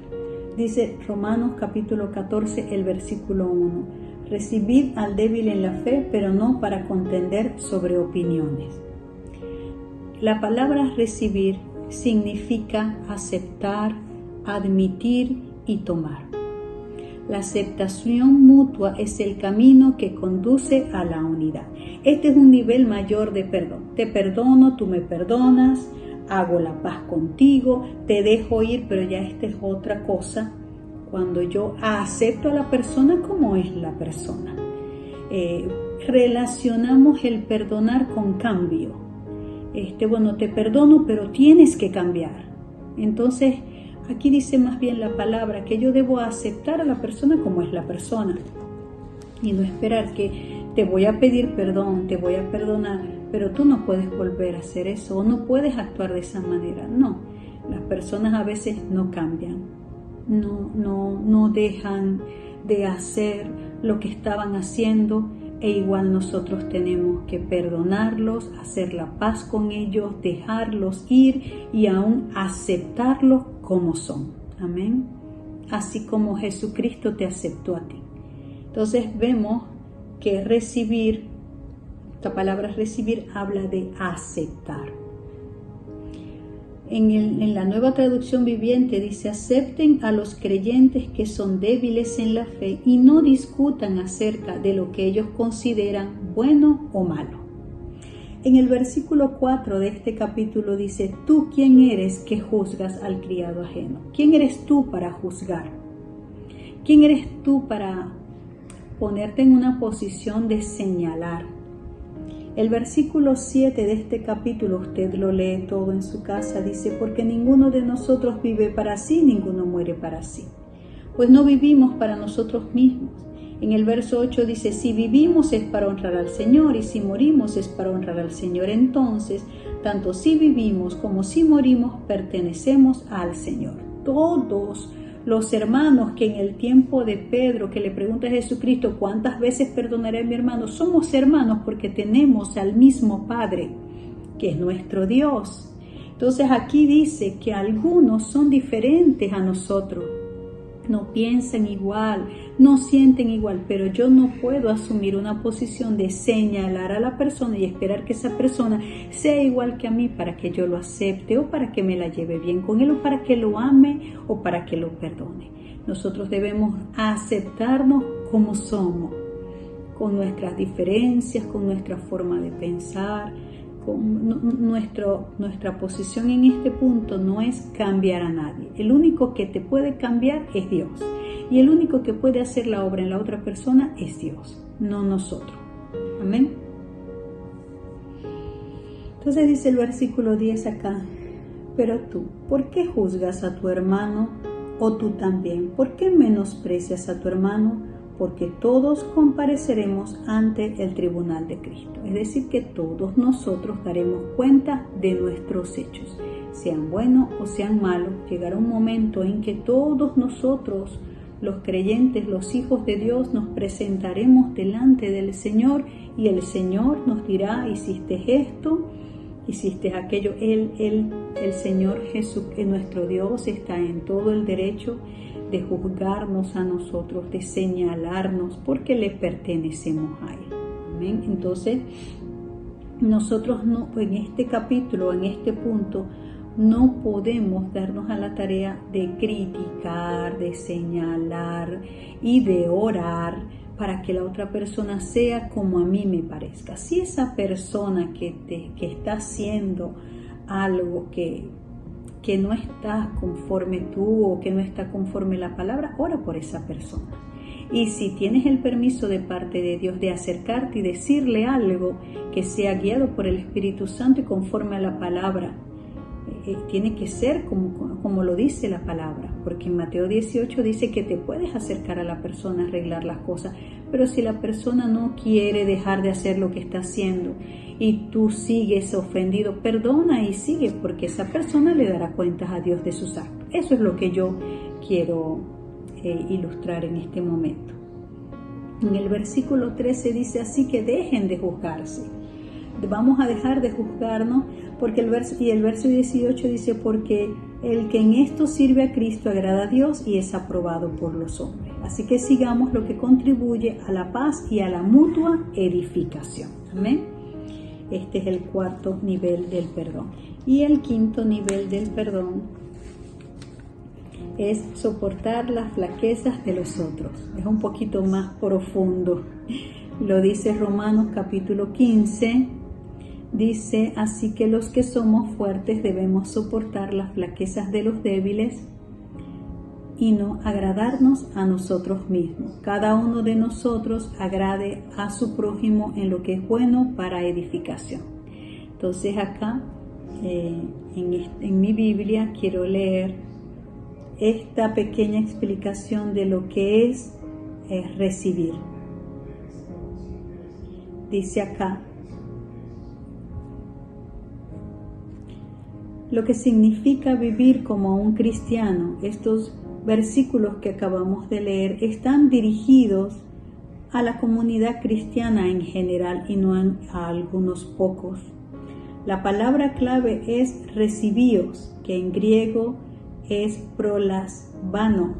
Dice Romanos capítulo 14, el versículo 1. Recibid al débil en la fe, pero no para contender sobre opiniones. La palabra recibir significa aceptar, admitir y tomar. La aceptación mutua es el camino que conduce a la unidad. Este es un nivel mayor de perdón. Te perdono, tú me perdonas, hago la paz contigo, te dejo ir, pero ya esta es otra cosa. Cuando yo acepto a la persona como es la persona. Relacionamos el perdonar con cambio. Te perdono, pero tienes que cambiar. Entonces, aquí dice más bien la palabra que yo debo aceptar a la persona como es la persona. Y no esperar que te voy a pedir perdón, te voy a perdonar, pero tú no puedes volver a hacer eso o no puedes actuar de esa manera. No, las personas a veces no cambian, no dejan de hacer lo que estaban haciendo e igual nosotros tenemos que perdonarlos, hacer la paz con ellos, dejarlos ir y aún aceptarlos como son. Amén. Así como Jesucristo te aceptó a ti. Entonces vemos que recibir, esta palabra recibir habla de aceptar. En la Nueva Traducción Viviente dice: acepten a los creyentes que son débiles en la fe y no discutan acerca de lo que ellos consideran bueno o malo. En el versículo 4 de este capítulo dice: ¿tú quién eres que juzgas al criado ajeno? ¿Quién eres tú para juzgar? ¿Quién eres tú para ponerte en una posición de señalar? El versículo 7 de este capítulo, usted lo lee todo en su casa, dice: porque ninguno de nosotros vive para sí, ninguno muere para sí. Pues no vivimos para nosotros mismos. En el verso 8 dice: si vivimos es para honrar al Señor y si morimos es para honrar al Señor. Entonces, tanto si vivimos como si morimos, pertenecemos al Señor. Todos los hermanos que en el tiempo de Pedro, que le pregunta a Jesucristo: ¿cuántas veces perdonaré a mi hermano? Somos hermanos porque tenemos al mismo Padre, que es nuestro Dios. Entonces aquí dice que algunos son diferentes a nosotros. no piensan igual, no sienten igual, pero yo no puedo asumir una posición de señalar a la persona y esperar que esa persona sea igual que a mí para que yo lo acepte o para que me la lleve bien con él o para que lo ame o para que lo perdone. Nosotros debemos aceptarnos como somos, con nuestras diferencias, con nuestra forma de pensar, con nuestra posición en este punto no es cambiar a nadie. El único que te puede cambiar es Dios. Y el único que puede hacer la obra en la otra persona es Dios, no nosotros. Amén. Entonces dice el versículo 10 acá: pero tú, ¿por qué juzgas a tu hermano? O tú también, ¿por qué menosprecias a tu hermano? Porque todos compareceremos ante el tribunal de Cristo. Es decir, que todos nosotros daremos cuenta de nuestros hechos, sean buenos o sean malos. Llegará un momento en que todos nosotros, los creyentes, los hijos de Dios, nos presentaremos delante del Señor y el Señor nos dirá: hiciste esto, hiciste aquello. El Señor Jesús, nuestro Dios, está en todo el derecho de juzgarnos a nosotros, de señalarnos, porque le pertenecemos a Él. Amén. Entonces, nosotros no, en este capítulo, en este punto, no podemos darnos a la tarea de criticar, de señalar y de orar para que la otra persona sea como a mí me parezca. Si esa persona que está haciendo algo que no está conforme tú o que no está conforme la palabra, ora por esa persona. Y si tienes el permiso de parte de Dios de acercarte y decirle algo que sea guiado por el Espíritu Santo y conforme a la palabra, tiene que ser como lo dice la palabra, porque en Mateo 18 dice que te puedes acercar a la persona a arreglar las cosas, pero si la persona no quiere dejar de hacer lo que está haciendo y tú sigues ofendido, perdona y sigue, porque esa persona le dará cuentas a Dios de sus actos. Eso es lo que yo quiero ilustrar en este momento. En el versículo 13 dice: así que dejen de juzgarse. Vamos a dejar de juzgarnos, porque el verso 18 dice: porque el que en esto sirve a Cristo agrada a Dios y es aprobado por los hombres. Así que sigamos lo que contribuye a la paz y a la mutua edificación. Amén. Este es el cuarto nivel del perdón. Y el quinto nivel del perdón es soportar las flaquezas de los otros. Es un poquito más profundo. Lo dice Romanos capítulo 15. Dice: así que los que somos fuertes debemos soportar las flaquezas de los débiles y no agradarnos a nosotros mismos. Cada uno de nosotros agrade a su prójimo en lo que es bueno para edificación. Entonces acá en mi Biblia quiero leer esta pequeña explicación de lo que es recibir. Dice acá: lo que significa vivir como un cristiano. Estos versículos que acabamos de leer están dirigidos a la comunidad cristiana en general y no a algunos pocos. La palabra clave es recibíos, que en griego es prolasvano,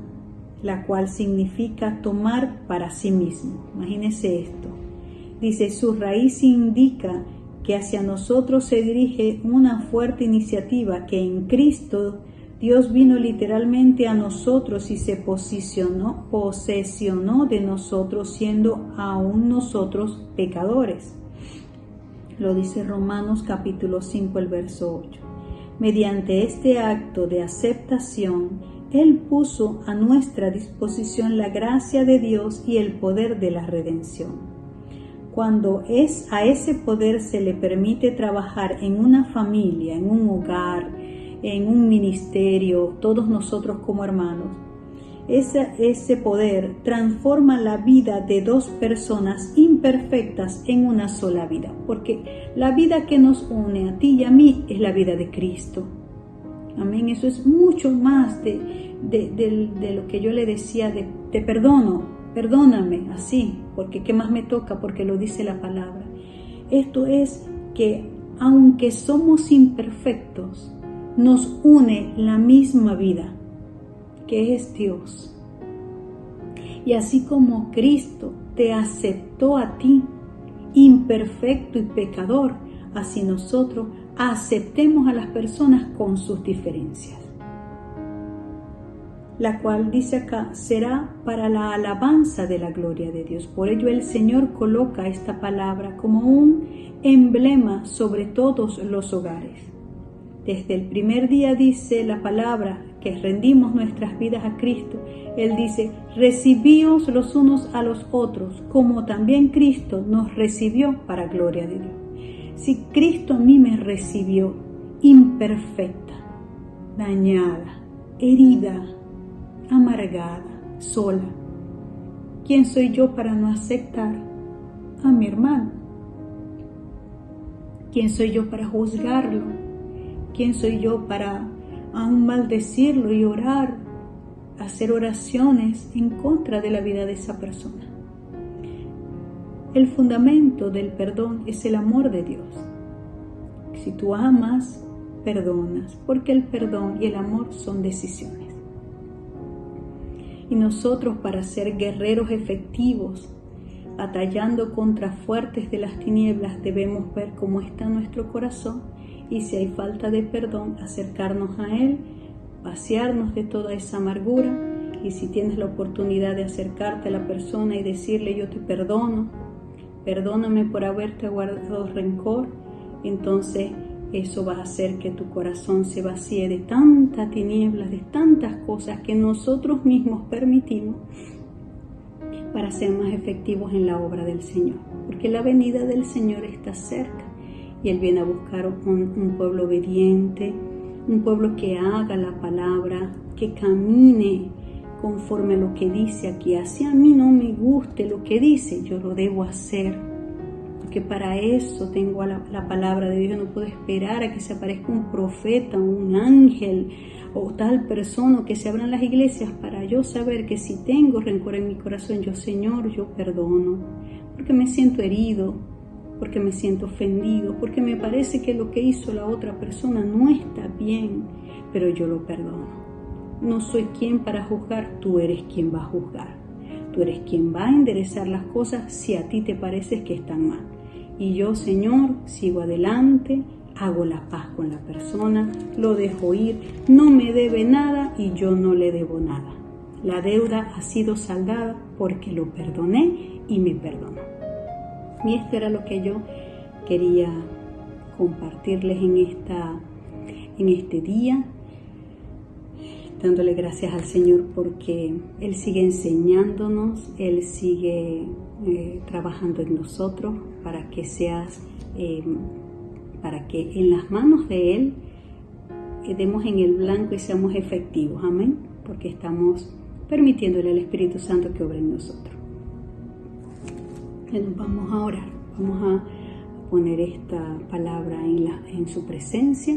la cual significa tomar para sí mismo. Imagínense esto. Dice: su raíz indica que hacia nosotros se dirige una fuerte iniciativa, que en Cristo Dios vino literalmente a nosotros y se posesionó de nosotros, siendo aún nosotros pecadores. Lo dice Romanos capítulo 5, el verso 8. Mediante este acto de aceptación, Él puso a nuestra disposición la gracia de Dios y el poder de la redención. Cuando a ese poder se le permite trabajar en una familia, en un hogar, en un ministerio, todos nosotros como hermanos, ese poder transforma la vida de dos personas imperfectas en una sola vida, porque la vida que nos une a ti y a mí es la vida de Cristo. Amén. Eso es mucho más de lo que yo le decía de te perdono, perdóname, así, porque ¿qué más me toca? Porque lo dice la palabra. Esto es que aunque somos imperfectos, nos une la misma vida, que es Dios. Y así como Cristo te aceptó a ti, imperfecto y pecador, así nosotros aceptemos a las personas con sus diferencias. La cual, dice acá, será para la alabanza de la gloria de Dios. Por ello el Señor coloca esta palabra como un emblema sobre todos los hogares. Desde el primer día dice la palabra que rendimos nuestras vidas a Cristo. Él dice, recibíos los unos a los otros, como también Cristo nos recibió para gloria de Dios. Si Cristo a mí me recibió imperfecta, dañada, herida, amargada, sola, ¿quién soy yo para no aceptar a mi hermano? ¿Quién soy yo para juzgarlo? ¿Quién soy yo para aún maldecirlo y orar, hacer oraciones en contra de la vida de esa persona? El fundamento del perdón es el amor de Dios. Si tú amas, perdonas, porque el perdón y el amor son decisiones. Y nosotros, para ser guerreros efectivos, batallando contra fuertes de las tinieblas, debemos ver cómo está nuestro corazón y si hay falta de perdón, acercarnos a Él, vaciarnos de toda esa amargura. Y si tienes la oportunidad de acercarte a la persona y decirle, yo te perdono, perdóname por haberte guardado rencor, entonces eso va a hacer que tu corazón se vacíe de tantas tinieblas, de tantas cosas que nosotros mismos permitimos para ser más efectivos en la obra del Señor. Porque la venida del Señor está cerca y Él viene a buscar un pueblo obediente, un pueblo que haga la palabra, que camine conforme a lo que dice aquí. Así a mí no me guste lo que dice, yo lo debo hacer. Que para eso tengo la palabra de Dios. Yo no puedo esperar a que se aparezca un profeta, un ángel o tal persona, o que se abran las iglesias para yo saber que si tengo rencor en mi corazón, yo, Señor, yo perdono, porque me siento herido, porque me siento ofendido, porque me parece que lo que hizo la otra persona no está bien, pero yo lo perdono. No soy quien para juzgar, tú eres quien va a juzgar. Tú eres quien va a enderezar las cosas si a ti te parece que están mal. Y yo, Señor, sigo adelante, hago la paz con la persona, lo dejo ir, no me debe nada y yo no le debo nada. La deuda ha sido saldada porque lo perdoné y me perdonó. Y esto era lo que yo quería compartirles en este día, dándole gracias al Señor porque Él sigue enseñándonos, Él sigue trabajando en nosotros para que para que en las manos de Él demos en el blanco y seamos efectivos, amén, porque estamos permitiéndole al Espíritu Santo que obre en nosotros. Bueno, vamos a orar, vamos a poner esta palabra en su presencia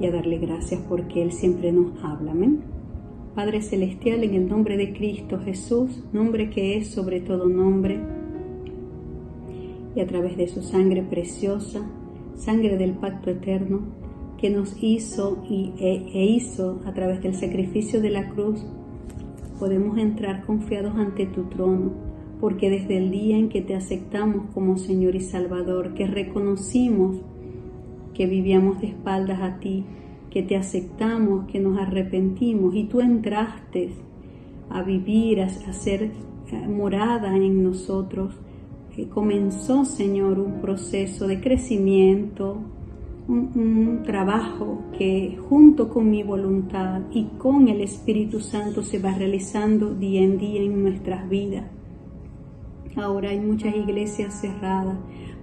y a darle gracias porque Él siempre nos habla, amén. Padre Celestial, en el nombre de Cristo Jesús, nombre que es sobre todo nombre, y a través de su sangre preciosa, sangre del pacto eterno, que nos hizo e hizo a través del sacrificio de la cruz, podemos entrar confiados ante tu trono, porque desde el día en que te aceptamos como Señor y Salvador, que reconocimos que vivíamos de espaldas a ti, que te aceptamos, que nos arrepentimos y tú entraste a vivir, a hacer morada en nosotros. Comenzó, Señor, un proceso de crecimiento, un trabajo que junto con mi voluntad y con el Espíritu Santo se va realizando día en día en nuestras vidas. Ahora hay muchas iglesias cerradas,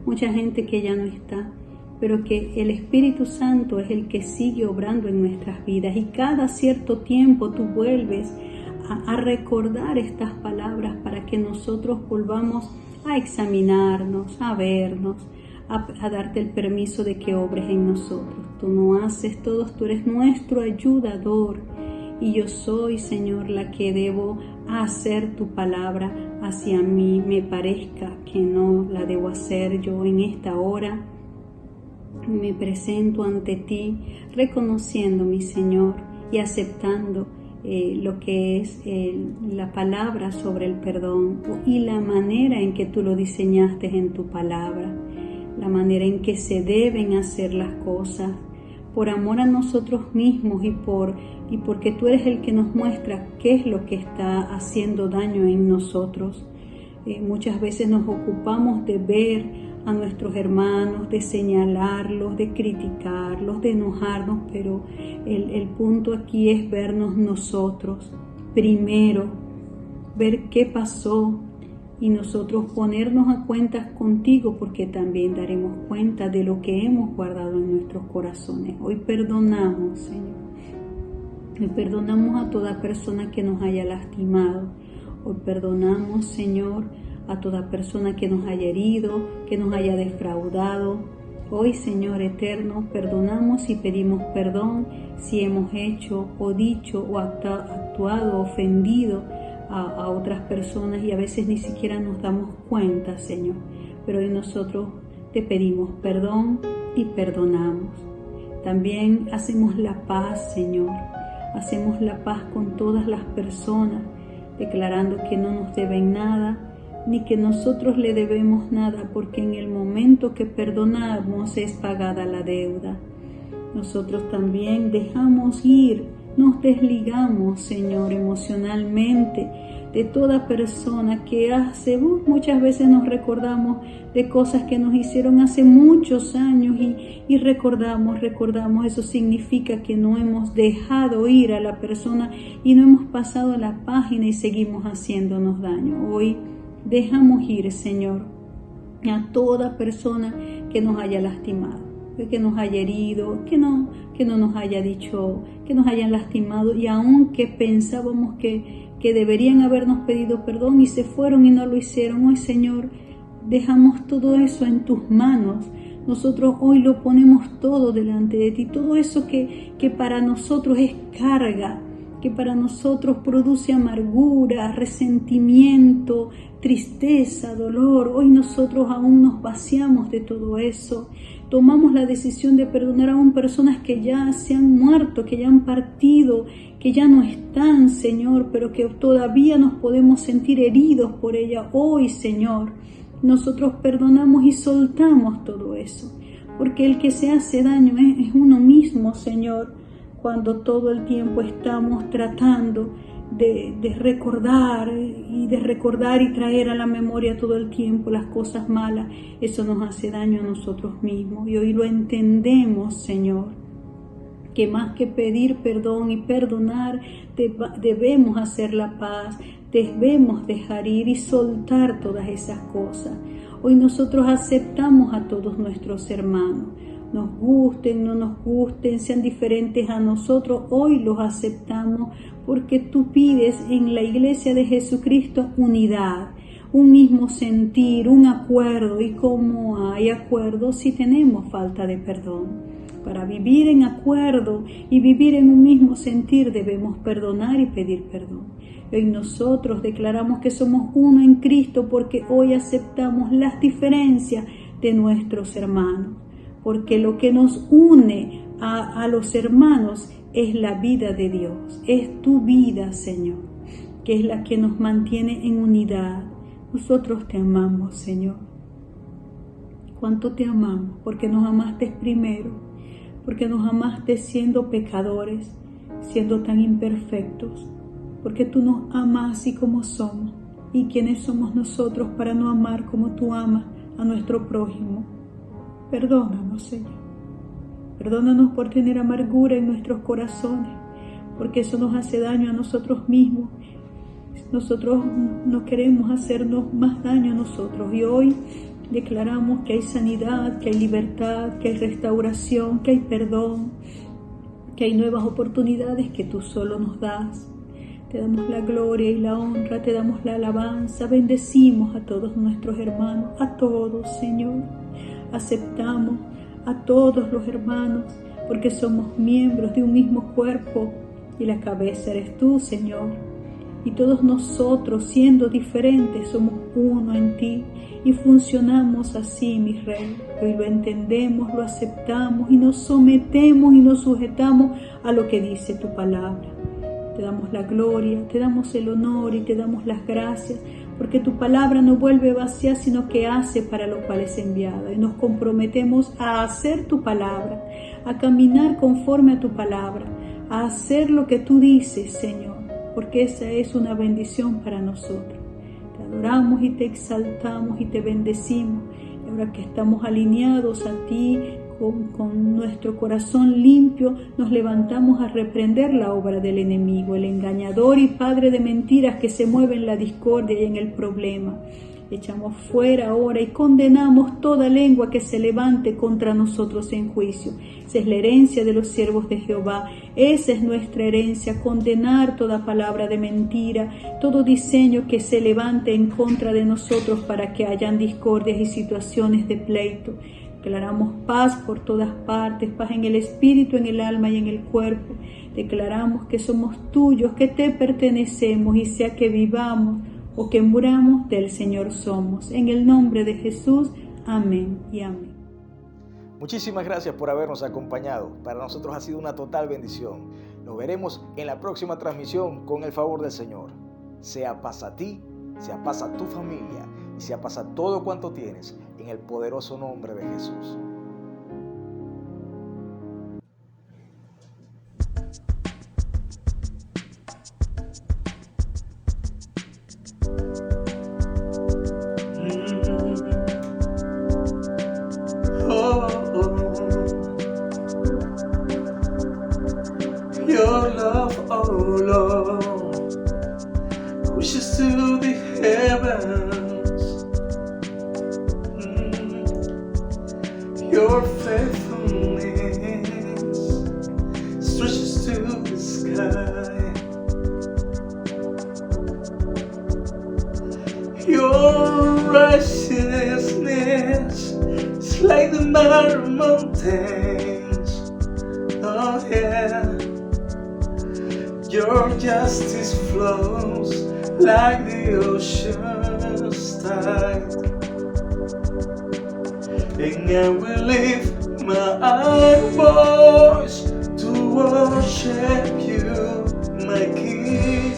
mucha gente que ya no está, pero que el Espíritu Santo es el que sigue obrando en nuestras vidas y cada cierto tiempo tú vuelves a recordar estas palabras para que nosotros volvamos a examinarnos, a vernos, a darte el permiso de que obres en nosotros. Tú no haces todo, tú eres nuestro ayudador y yo soy, Señor, la que debo hacer tu palabra hacia mí. Me parezca que no la debo hacer yo en esta hora. Me presento ante ti reconociendo, mi Señor, y aceptando lo que es la palabra sobre el perdón y la manera en que tú lo diseñaste en tu palabra, la manera en que se deben hacer las cosas, por amor a nosotros mismos y porque tú eres el que nos muestra qué es lo que está haciendo daño en nosotros. Muchas veces nos ocupamos de ver a nuestros hermanos, de señalarlos, de criticarlos, de enojarnos, pero el punto aquí es vernos nosotros primero, ver qué pasó y nosotros ponernos a cuentas contigo, porque también daremos cuenta de lo que hemos guardado en nuestros corazones. Hoy perdonamos, Señor. Hoy perdonamos a toda persona que nos haya lastimado. Hoy perdonamos, Señor, a toda persona que nos haya herido, que nos haya defraudado. Hoy, Señor eterno, perdonamos y pedimos perdón si hemos hecho o dicho o actuado, ofendido a otras personas y a veces ni siquiera nos damos cuenta, Señor. Pero hoy nosotros te pedimos perdón y perdonamos. También hacemos la paz, Señor. Hacemos la paz con todas las personas, declarando que no nos deben nada, ni que nosotros le debemos nada, porque en el momento que perdonamos es pagada la deuda. Nosotros también dejamos ir, nos desligamos, Señor, emocionalmente de toda persona que muchas veces nos recordamos de cosas que nos hicieron hace muchos años y recordamos, eso significa que no hemos dejado ir a la persona y no hemos pasado la página y seguimos haciéndonos daño. Hoy dejamos ir, Señor, a toda persona que nos haya lastimado, que nos haya herido, que no nos haya dicho, que nos hayan lastimado y aunque pensábamos que deberían habernos pedido perdón y se fueron y no lo hicieron. Hoy, Señor, dejamos todo eso en tus manos. Nosotros hoy lo ponemos todo delante de ti, todo eso que para nosotros es carga, que para nosotros produce amargura, resentimiento, tristeza, dolor. Hoy nosotros aún nos vaciamos de todo eso. Tomamos la decisión de perdonar aún personas que ya se han muerto, que ya han partido, que ya no están, Señor, pero que todavía nos podemos sentir heridos por ella. Hoy, Señor, nosotros perdonamos y soltamos todo eso, porque el que se hace daño es uno mismo, Señor, cuando todo el tiempo estamos tratando de recordar y traer a la memoria todo el tiempo las cosas malas. Eso nos hace daño a nosotros mismos y hoy lo entendemos, Señor, que más que pedir perdón y perdonar, debemos hacer la paz, debemos dejar ir y soltar todas esas cosas. Hoy nosotros aceptamos a todos nuestros hermanos, nos gusten, no nos gusten, sean diferentes a nosotros, hoy los aceptamos porque tú pides en la iglesia de Jesucristo unidad, un mismo sentir, un acuerdo. Y como hay acuerdo si tenemos falta de perdón. Para vivir en acuerdo y vivir en un mismo sentir debemos perdonar y pedir perdón. Hoy nosotros declaramos que somos uno en Cristo porque hoy aceptamos las diferencias de nuestros hermanos. Porque lo que nos une a los hermanos es la vida de Dios, es tu vida, Señor, que es la que nos mantiene en unidad. Nosotros te amamos, Señor. ¿Cuánto te amamos? Porque nos amaste primero, porque nos amaste siendo pecadores, siendo tan imperfectos, porque tú nos amas así como somos. ¿Y quiénes somos nosotros para no amar como tú amas a nuestro prójimo? Perdónanos, Señor. Perdónanos por tener amargura en nuestros corazones, porque eso nos hace daño a nosotros mismos. Nosotros no queremos hacernos más daño a nosotros. Y hoy declaramos que hay sanidad, que hay libertad, que hay restauración, que hay perdón, que hay nuevas oportunidades que tú solo nos das. Te damos la gloria y la honra, te damos la alabanza. Bendecimos a todos nuestros hermanos, a todos, Señor. Aceptamos a todos los hermanos porque somos miembros de un mismo cuerpo y la cabeza eres tú, Señor. Y todos nosotros, siendo diferentes, somos uno en ti y funcionamos así, mi Rey. Hoy lo entendemos, lo aceptamos y nos sometemos y nos sujetamos a lo que dice tu palabra. Te damos la gloria, te damos el honor y te damos las gracias, porque tu palabra no vuelve vacía, sino que hace para lo cual es enviada. Y nos comprometemos a hacer tu palabra, a caminar conforme a tu palabra, a hacer lo que tú dices, Señor, porque esa es una bendición para nosotros. Te adoramos y te exaltamos y te bendecimos. Y ahora que estamos alineados a ti, con nuestro corazón limpio, nos levantamos a reprender la obra del enemigo, el engañador y padre de mentiras que se mueve en la discordia y en el problema. Echamos fuera ahora y condenamos toda lengua que se levante contra nosotros en juicio. Esa es la herencia de los siervos de Jehová. Esa es nuestra herencia, condenar toda palabra de mentira, todo diseño que se levante en contra de nosotros para que hayan discordias y situaciones de pleito. Declaramos paz por todas partes, paz en el espíritu, en el alma y en el cuerpo. Declaramos que somos tuyos, que te pertenecemos, y sea que vivamos o que muramos, del Señor somos. En el nombre de Jesús, amén y amén. Muchísimas gracias por habernos acompañado. Para nosotros ha sido una total bendición. Nos veremos en la próxima transmisión con el favor del Señor. Sea paz a ti, sea paz a tu familia y sea paz a todo cuanto tienes, en el poderoso nombre de Jesús. Your love, oh Lord, reaches to the heavens. Your faithfulness stretches to the sky. Your righteousness is like the mountains. Oh yeah. Your justice flows like the ocean's tide. And I will lift my voice to worship you, my King.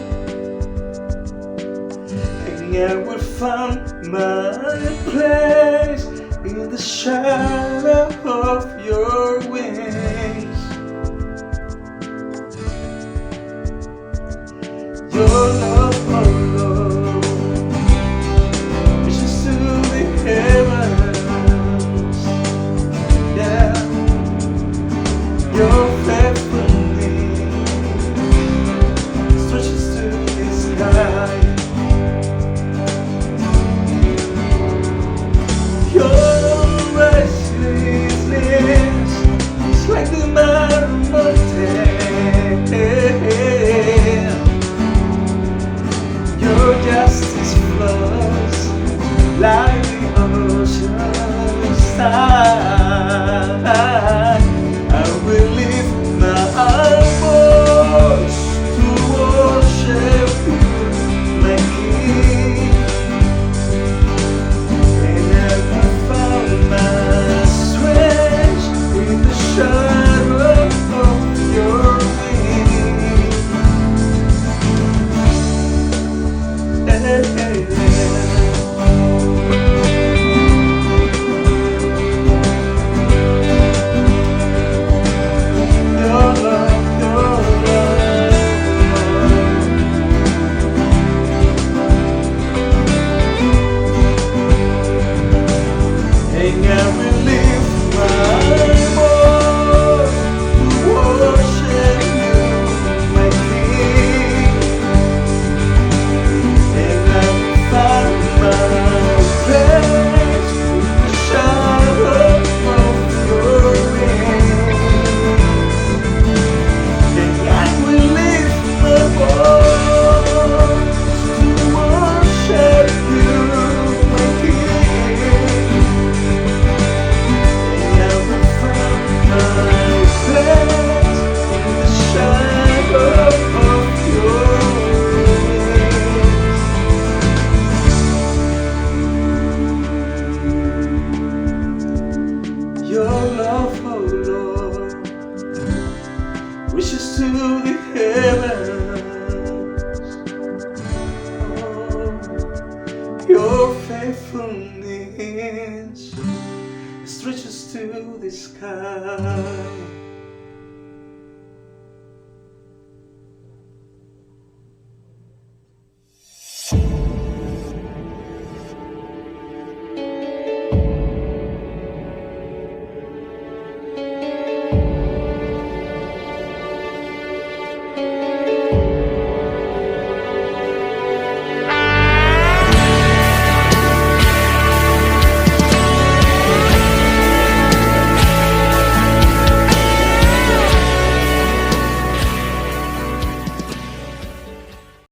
And I will find my place in the shadow of your wings. Your love, oh Lord, reaches to the heavens. Yeah, your faithfulness stretches to the sky. Your righteousness buscar.